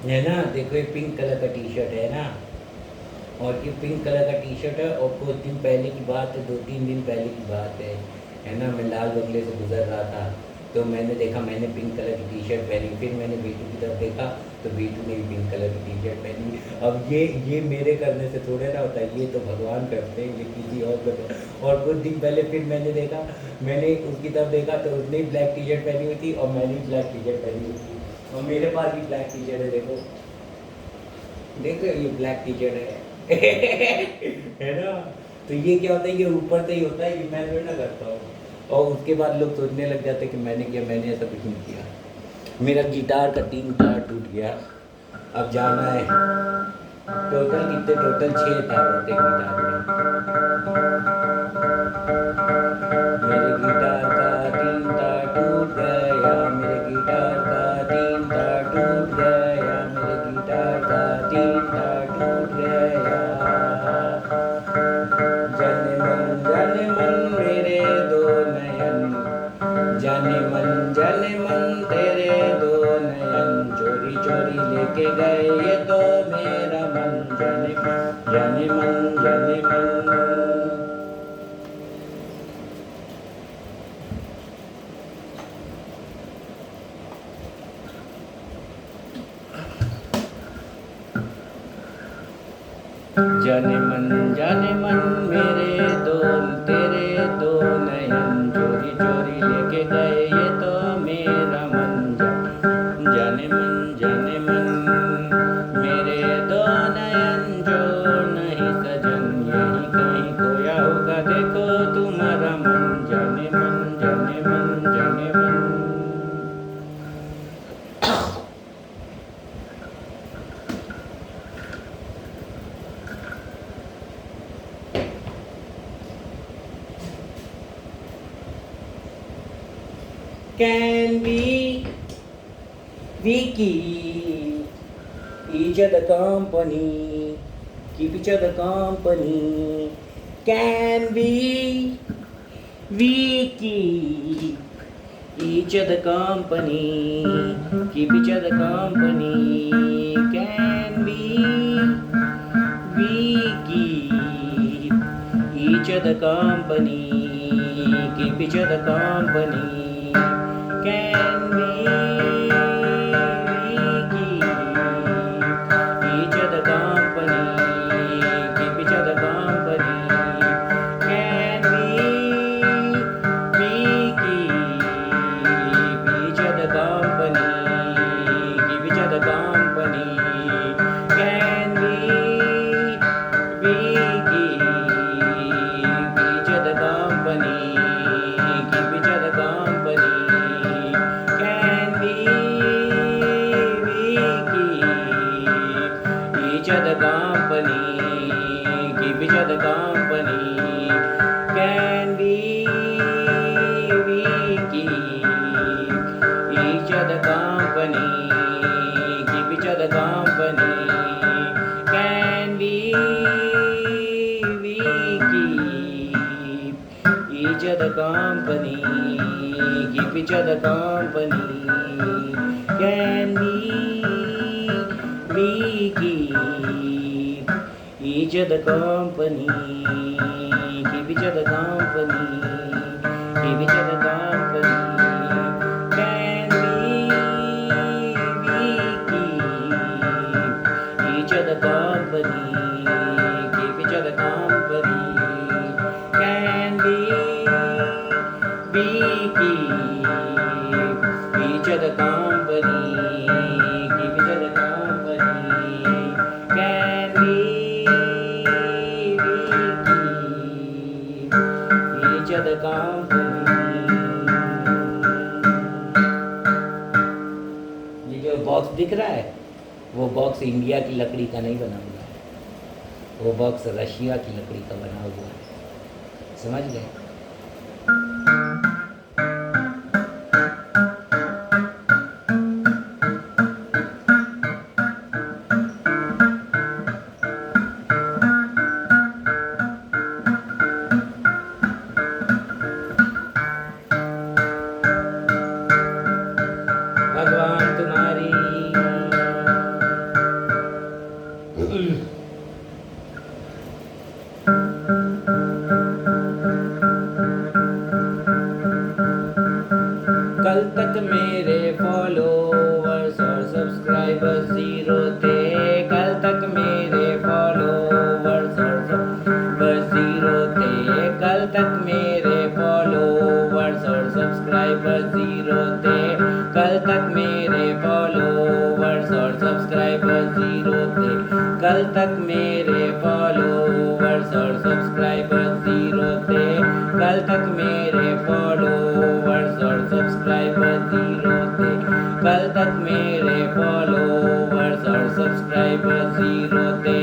है ना, देखो ये पिंक कलर का टी शर्ट है ना, और ये पिंक कलर का टी शर्ट है, और कुछ दिन पहले की बात है, 2-3 दिन पहले की बात है ना, मैं लाल बंगले से गुजर रहा था, तो मैंने देखा, मैंने पिंक कलर की टी शर्ट पहनी, फिर मैंने बेटू की तरफ देखा, तो बेटू ने भी पिंक कलर की टी शर्ट पहनी। अब ये मेरे करने से थोड़े ना होता है, ये तो भगवान करते हैं, ये किसी और को। और कुछ दिन पहले फिर मैंने देखा, मैंने उसकी तरफ देखा, तो उसने भी ब्लैक टी शर्ट पहनी हुई थी, और मैंने भी ब्लैक टी शर्ट पहनी हुई थी, और मेरे पास भी ब्लैक टी शर्ट है, देखो देखो ये ब्लैक टी शर्ट है है ना। तो ये क्या होता है, ये ऊपर से ही होता है, ये मैं थोड़ी ना करता हूँ। और उसके बाद लोग सोचने लग जाते हैं कि मैंने किया, मैंने ऐसा कुछ नहीं किया। मेरा गिटार का 3 तार टूट गया, अब जाना है। टोटल कितने, टोटल 6 तार होते हैं गिटार में। मेरे गिटार का 3 तार टूट गया, मेरे गिटार का 3 तार टूट गया, मेरे गिटार का 3 तार टूट गया। जाने मन मेरे दो नयन, जाने मन तेरे दो नयन, चोरी चोरी लेके गए ये तो मेरा मन, जाने मन जाने मन। जाने मन मेरे दो, तेरे दो नयन, चोरी चोरी लेके गए ये तो मेरा मन, जाने मन मेरे दो नयन, जो नहीं सजन, यही कहीं खोया होगा देखो तुम्हारा मन, जाने मन जाने मन जाने मन। Can we keep each other company, keep each other company? Can we keep each other company, keep each other company? Can we keep each other company, keep each other company? Can we keep each other company, keep each other company? Can we keep each other company, keep each other company? Can we keep each other company, keep each other company? Can we keep each other company, keep each other company? Can we keep each other company, keep each other company? Can we keep each other company, keep each other company? Can we keep each other company, keep each other company, keep each other company? Can we keep each other company, keep each other company? Can we keep each other company, keep each other company? Can we keep each other company? ये जो box दिख रहा है, वो box India की लकड़ी का नहीं बना हुआ है, वो बॉक्स रशिया की लकड़ी का बना हुआ है, समझ गए? भगवान तुम्हारी तक मेरे फॉलोवर्स और सब्सक्राइबर जीरो थे। कल तक मेरे फॉलोवर्स और सब्सक्राइबर जीरो थे। कल तक मेरे फॉलोवर्स और सब्सक्राइबर जीरो थे। कल तक मेरे फॉलोवर्स और सब्सक्राइबर जीरो थे। कल तक मेरे फॉलोवर्स और सब्सक्राइबर जीरो थे।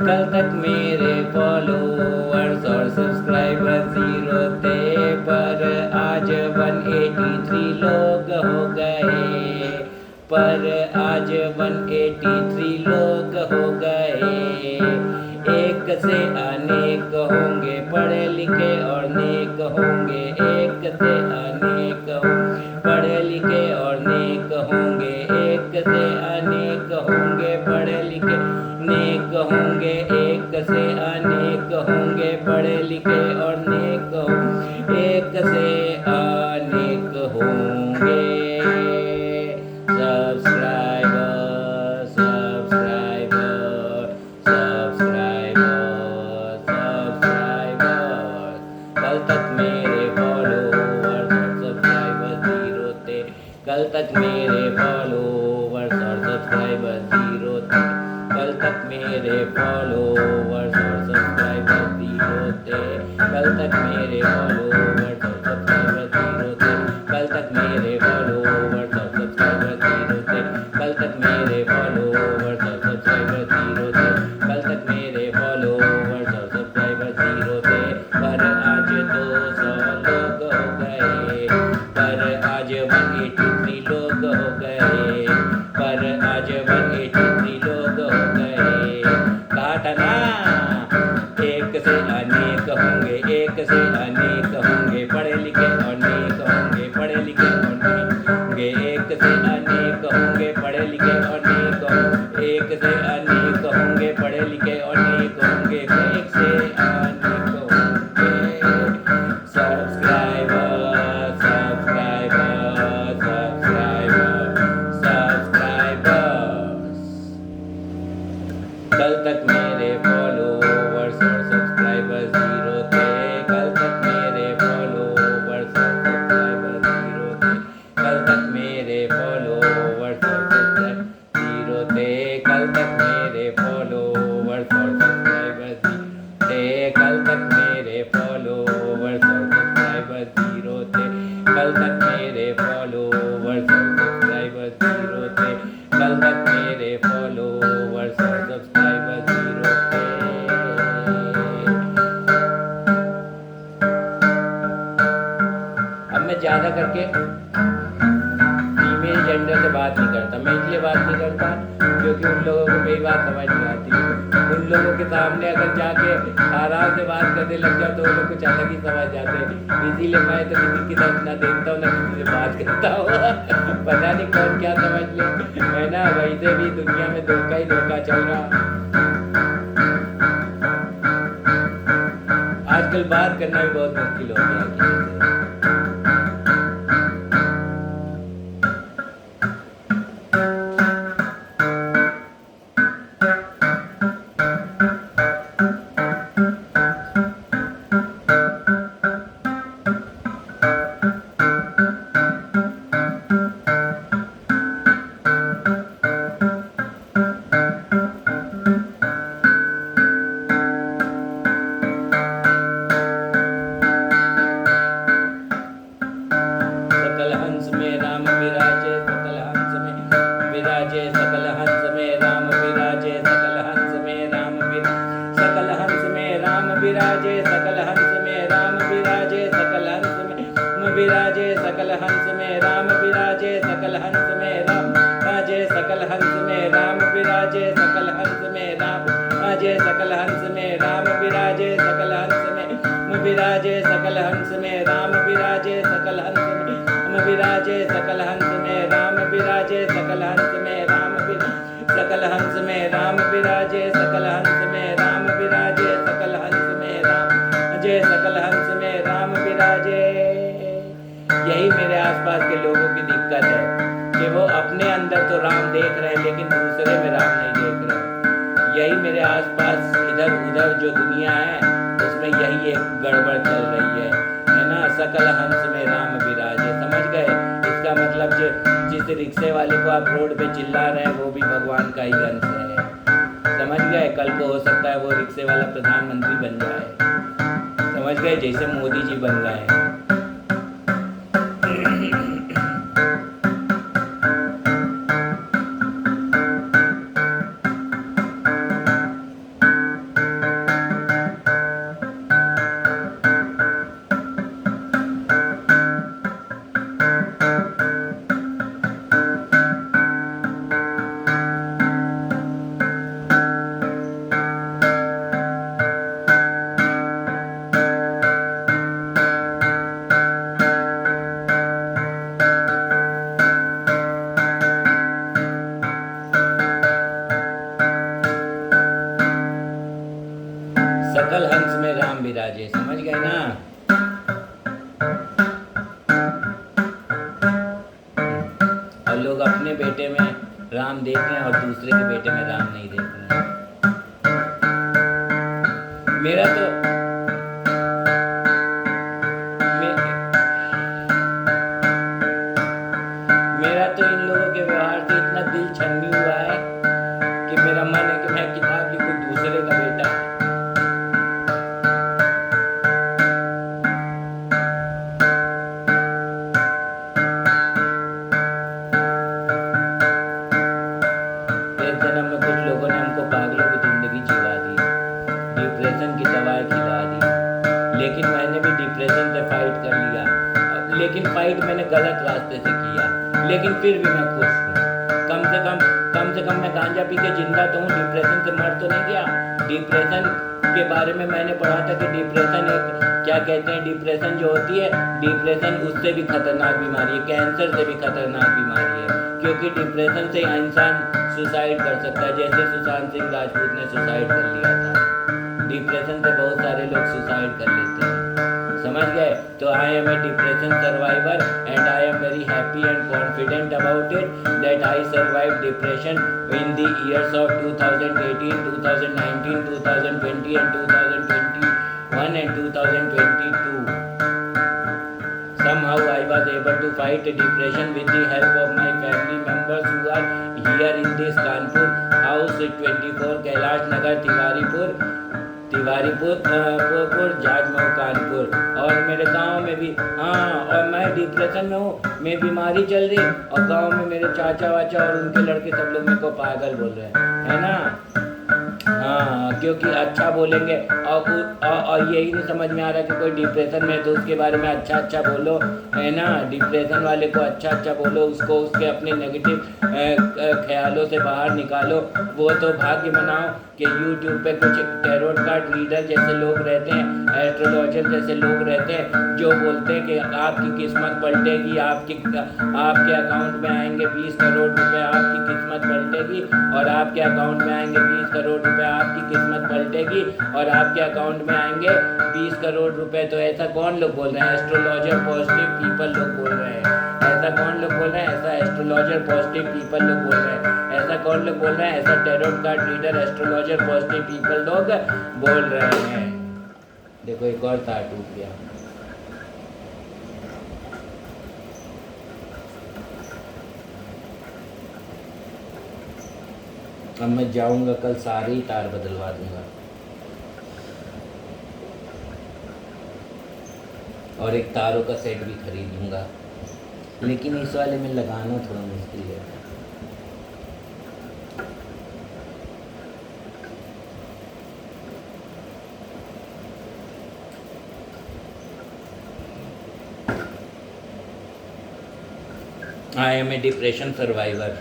कल तक मेरे फॉलोवर्स और सब्सक्राइबर जीरो थे, पर आज 183 लोग हो गए। पर आज 183 लोग हो गए। एक से अनेक होंगे पढ़े लिखे और नेक होंगे। एक से अनेक पढ़े लिखे और नेक होंगे। एक से अनेक होंगे पढ़े लिखे नेक होंगे। एक से अनेक होंगे पढ़े लिखे और नेक होंगे। एक से अनेक होंगे सब्सक्राइबर सब्सक्राइबर सब्सक्राइबर सब्सक्राइबर। कल तक मेरे फॉलोवर्स और सब्सक्राइबर जीरो थे। कल तक मेरे फॉलोवर्स और सब्सक्राइबर जीरो थे। कल तक मेरे फॉलोवर्स और सब्सक्राइबर जीरो थे। कल तक मेरे फॉलोवर्स और सब्सक्राइबर जीरो थे। कल तक मेरे फॉलोवर्स और सब्सक्राइबर जीरो थे। कल तक मेरे फॉलोवर्स और सब्सक्राइबर जीरो थे। कल तक मेरे फॉलोवर्स और सब्सक्राइबर जीरो थे, पर आज 200 लोग हो गए। पर आज 183 लोग हो गए। पर आज 183 लोग हो गए। कहा था ना, एक से अनेक होंगे। एक से अनेक होंगे पढ़े लिखे और नेक होंगे। पढ़े लिखे और नेक होंगे। एक से अनेक होंगे पढ़े लिखे और नेक होंगे। एक से अनेक होंगे पढ़े लिखे और नेक होंगे। एक से अनेक होंगे सब्सक्राइबर सब्सक्राइबर सब्सक्राइबर सब्सक्राइबर्स। कल तक मेरे फॉलोवर्स और सब्सक्राइबर जीरो थे। कल तक मेरे फॉलोवर्स और सब्सक्राइबर जीरो थे। कल तक मेरे फॉलोवर्स और सब्सक्राइबर जीरो थे। कल तक मेरे फॉलोवर्स और सब्सक्राइबर जीरो थे। कल तक मेरे फॉलोवर्स और सब्सक्राइबर जीरो थे। कल तक मेरे फॉलोवर्स और सब्सक्राइबर जीरो थे। कल तक मेरे फॉलोवर्स और सब्सक्राइबर जीरो थे। अब मैं ज़्यादा करके फीमेल जेंडर से बात नहीं करता। मैं इसलिए बात नहीं करता क्योंकि उन लोगों को मेरी बात समझ नहीं आती। उन लोगों के सामने अगर जाके आराम से बात करने लग जाओ तो वो लोग कुछ अलग ही समझ जाते हैं। इसीलिए मैं तो किसी की तरफ ना देखता हूँ ना किसी से बात करता हूँ। पता नहीं कौन क्या समझ ले, है ना। वैसे भी दुनिया में धोखा ही धोखा चल रहा। आजकल बात करना भी बहुत मुश्किल हो गया किसी से। सकल हंस में राम विराजे सकल हंस में विराजे सकल हंस में राम विराजे सकल हंस में राम विराजे सकल हंस में राम विराजे सकल हंस में राम विराजे सकल हंस में विराजे सकल हंस में राम विराजे सकल हंस में राम विराजे सकल हंस में राम विराजे सकल हंस में राम विराजे सकल हंस में राम विराजे सकल हंस में विराजे सकल हंस में राम विराजे सकल हंस में विराजे सकल हंस में राम विराजे सकल हंस में राम सकल हंस में राम विराजे सकल हंस में राम विराजे सकल हंस में राम विराजे सकल हंस में राम विराजे। यही मेरे आसपास के लोगों की दिक्कत है कि वो अपने अंदर तो राम देख रहे हैं लेकिन दूसरे में राम नहीं देख रहे। यही मेरे आसपास इधर उधर जो दुनिया है उसमें यही एक गड़बड़ चल रही है ना। सकल हंस में राम विराजे, समझ गए? इसका मतलब जिस रिक्शे वाले को आप रोड पे चिल्ला रहे हैं वो भी भगवान का ही अंश है, समझ गए? कल को हो सकता है वो रिक्शे वाला प्रधानमंत्री बन जाए, समझ गए? जैसे मोदी जी बन गए हैं। सकल हंस में राम विराजे, समझ गए ना? और लोग अपने बेटे में राम देख रहे हैं और दूसरे के बेटे में राम नहीं देख रहे हैं। मेरा तो इन लोगों के व्यवहार से इतना दिल छन्नी हुआ है कि मेरा मन है कि मैं किताब लिखूं दूसरे का बेटा। एक जन्म में कुछ लोगों ने हमको पागलों की जिंदगी जिला दी, डिप्रेशन की दवाई खिला दी, लेकिन मैंने भी डिप्रेशन से फाइट कर लिया। लेकिन फाइट मैंने गलत रास्ते से किया, लेकिन फिर भी मैं खुश हूँ। कम से कम मैं गांजा पी के जिंदा तो हूँ, डिप्रेशन से मर तो नहीं गया। डिप्रेशन के बारे में मैंने पढ़ा था कि डिप्रेशन एक क्या कहते हैं, डिप्रेशन जो होती है, डिप्रेशन उससे भी खतरनाक बीमारी है, कैंसर से भी खतरनाक बीमारी है, क्योंकि डिप्रेशन से इंसान सुसाइड कर सकता है, जैसे सुशांत सिंह राजपूत ने सुसाइड कर लिया था। डिप्रेशन से बहुत सारे लोग सुसाइड कर लेते हैं, समझ गए? तो I am a depression survivor and I am very happy and confident about it that I survive depression in the years of 2018, 2019, 2020 and 2021 and 2022. Somehow I was able to fight depression with the help of my family members who are here in this Kanpur house 24 Kailash Nagar Tiwaripur Jajmau Kanpur. और मेरे गांव में भी, हाँ, और मैं depression में हूँ, मैं बीमारी चल रही और गांव में मेरे चाचा वाचा और उनके लड़के सब लोग मेरे को पागल बोल रहे हैं, है ना? हाँ, क्योंकि अच्छा बोलेंगे और यही नहीं समझ में आ रहा कि कोई डिप्रेशन में है तो उसके बारे में अच्छा बोलो, है ना? डिप्रेशन वाले को अच्छा बोलो, उसको उसके अपने नेगेटिव ख्यालों से बाहर निकालो। वो तो भाग्य बनाओ कि YouTube पे कुछ टैरोट कार्ड रीडर जैसे लोग रहते हैं, एस्ट्रोलॉजर जैसे लोग रहते हैं, जो बोलते हैं कि आपकी किस्मत पलटेगी, आपके अकाउंट में आएंगे 20 करोड़ रुपए, आपकी किस्मत पलटेगी, और आपके अकाउंट में आएंगे 20 करोड़ रुपए, आपकी किस्मत पलटेगी, और आपके अकाउंट में आएंगे 20 करोड़ रुपए। तो ऐसा कौन लोग बोल रहे हैं? एस्ट्रोलॉजर पॉजिटिव पीपल लोग बोल रहे हैं। ऐसा कौन लोग बोल रहे हैं? ऐसा एस्ट्रोलॉजर पॉजिटिव पीपल लोग बोल रहे हैं। ऐसा कौन लोग बोल रहे हैं? ऐसा tarot card reader astrologer positive people लोग बोल रहे हैं। देखो एक और तार टूट गया। अब मैं जाऊंगा कल सारे ही तार बदलवा दूंगा, और एक तारों का सेट भी खरीद लूंगा, लेकिन इस वाले में लगाना थोड़ा मुश्किल है। I am a depression survivor.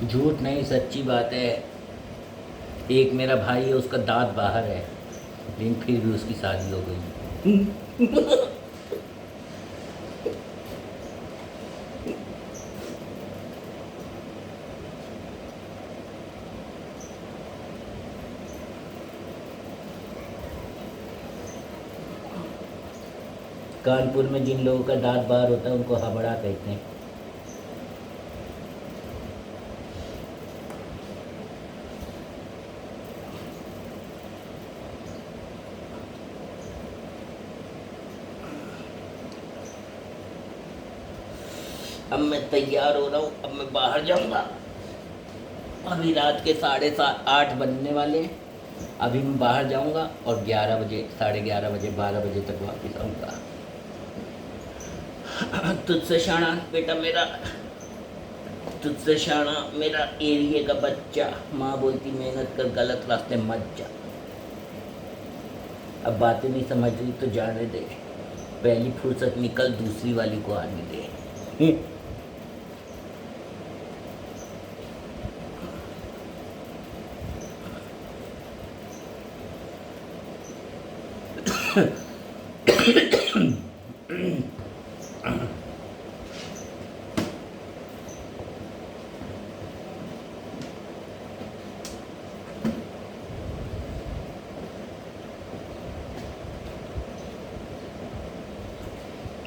झूठ नहीं, सच्ची बात है। एक मेरा भाई है, उसका दांत बाहर है, लेकिन फिर भी उसकी शादी हो गई। कानपुर में जिन लोगों का दांत बाहर होता है उनको हबड़ा कहते हैं। अब मैं तैयार हो रहा हूँ, अब मैं बाहर जाऊंगा। अभी रात के 7:30 बनने वाले हैं। अभी मैं बाहर जाऊंगा और 11 बजे, 11:30 बजे, 12 बजे तक वापस आऊंगा। तुझसे शाना बेटा मेरा, तुझसे शाना मेरा एरिए का बच्चा। माँ बोलती मेहनत कर, गलत रास्ते मत जा। अब बातें नहीं समझ रही तो जाने दे, पहली फुर्सत निकल, दूसरी वाली को आने दे।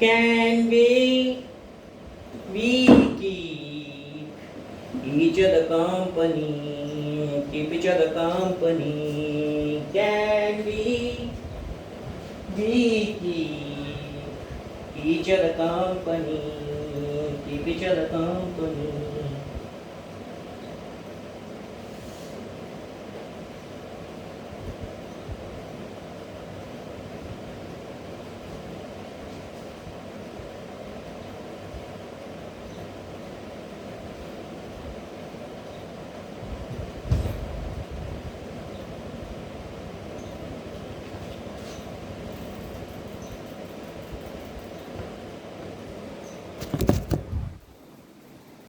Can we keep each other company, keep each other company? Can we keep each other company, keep each other company?